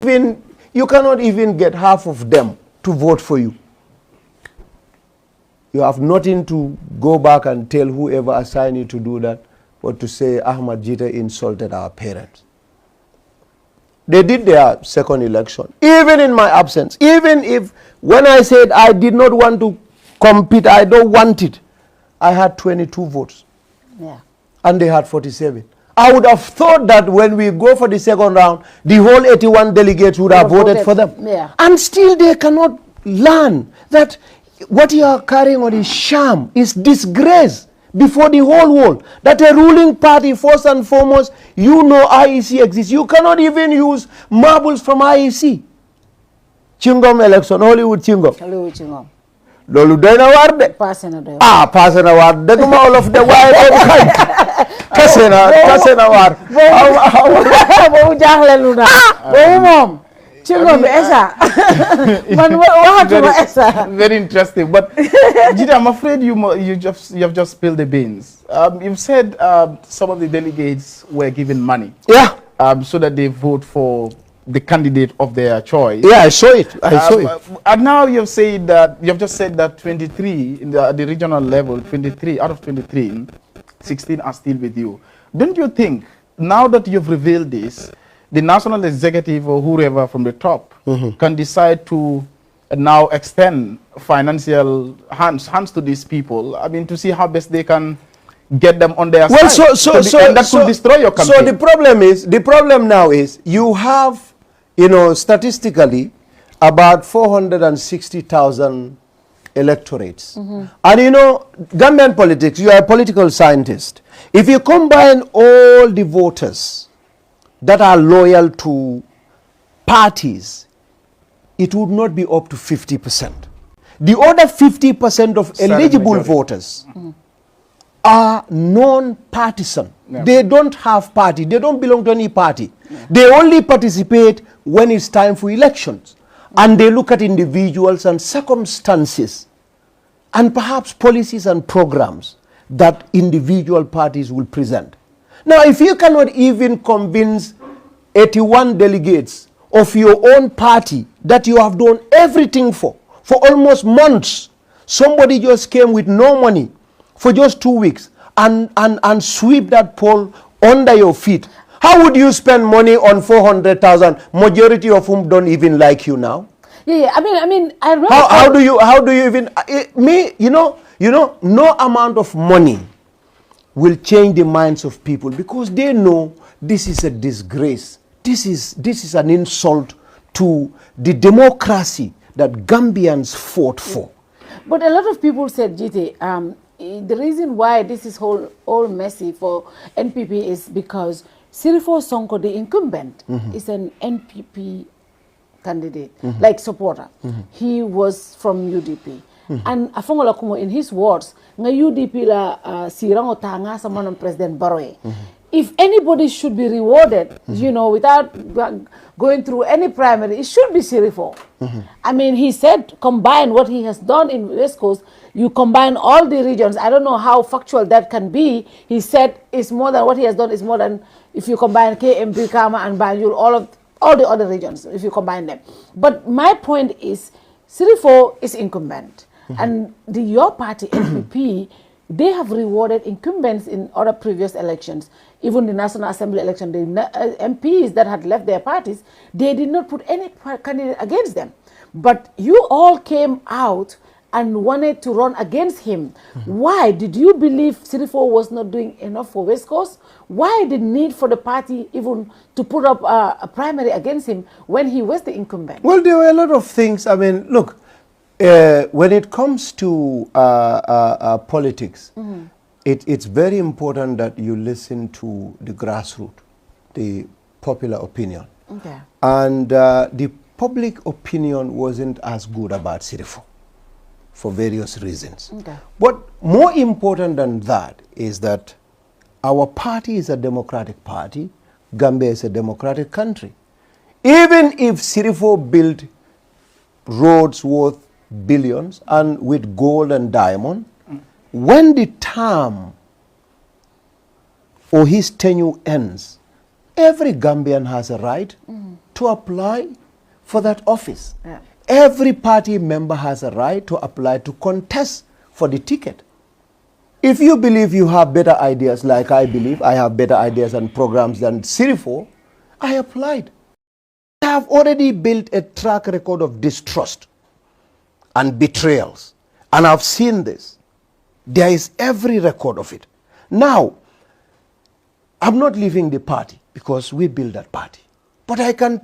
You cannot even get half of them to vote for you. You have nothing to go back and tell whoever assigned you to do that, but to say Ahmad Gitteh insulted our parents. They did their second election, even in my absence. Even if, when I said I did not want to compete, I don't want it, I had 22 votes. Yeah. And they had 47. I would have thought that when we go for the second round, the whole 81 delegates would have voted for them. Yeah. And still they cannot learn that what you are carrying on is sham, is disgrace before the whole world. That a ruling party, first and foremost, you know IEC exists. You cannot even use marbles from IEC. Chingom election, Hollywood Chingom. Hollywood Chingom. Lolu doy na war de. Passé na doy. Ah, passé na war. Dëgg ma olof de waaye boobu kañ. Passé na war. Boobu jaaxle lu na. Boobu moom. Chingom bi esa. Man waxatuma esa. Very interesting. But Gitteh, I'm afraid you have just spilled the beans. You've said some of the delegates were given money. Yeah. So that they vote for the candidate of their choice. Yeah, I saw it. I saw it. And now you have just said that 23 in the regional level, 23 out of 23, 16 are still with you. Don't you think now that you've revealed this, the national executive or whoever from the top can decide to now extend financial hands to these people? I mean, to see how best they can get them on their side. And that could destroy your campaign. So the problem now is you have, you know, statistically about 460,000 electorates. And you know, Gambian politics, you are a political scientist. If you combine all the voters that are loyal to parties, it would not be up to 50%. The other 50% of eligible voters are non-partisan. Yeah. They don't have party. They don't belong to any party. Yeah. They only participate when it's time for elections. And they look at individuals and circumstances and perhaps policies and programs that individual parties will present. Now, if you cannot even convince 81 delegates of your own party that you have done everything for almost months, somebody just came with no money for just 2 weeks and sweep that poll under your feet. How would you spend money on 400,000, majority of whom don't even like you now? Yeah. I mean, I really how do you even no amount of money will change the minds of people because they know this is a disgrace. This is an insult to the democracy that Gambians fought for. But a lot of people said, Gitteh, the reason why this is all messy for NPP is because Sirifo Sonko, the incumbent, is an NPP candidate, like supporter. He was from UDP. And Afongola Kumo, in his words, nga UDP la sirang otanga sa manang President Barrow. If anybody should be rewarded, you know, without going through any primary, it should be Sirifo. I mean, he said, combine what he has done in West Coast, you combine all the regions. I don't know how factual that can be. He said it's more than what he has done, is more than if you combine KMP, Kama, and Banjul, all the other regions, if you combine them. But my point is, Sirifo is incumbent. And your party, NPP, they have rewarded incumbents in other previous elections. Even the National Assembly election, the MPs that had left their parties, they did not put any candidate against them. But you all came out and wanted to run against him. Why? Did you believe Sirifo was not doing enough for West Coast? Why the need for the party even to put up a primary against him when he was the incumbent? Well, there were a lot of things. I mean, look, when it comes to politics, it's very important that you listen to the grassroots, the popular opinion. Okay. And the public opinion wasn't as good about Sirifo for various reasons. Okay. But more important than that is that our party is a democratic party. Gambia is a democratic country. Even if Sirifo built roads worth billions and with gold and diamond, when the term or his tenure ends, every Gambian has a right to apply for that office. Yeah. Every party member has a right to apply to contest for the ticket. If you believe you have better ideas, like I believe I have better ideas and programs than Sirifo, I applied. I have already built a track record of distrust and betrayals, and I've seen this. There is every record of it. Now, I'm not leaving the party because we built that party, but I can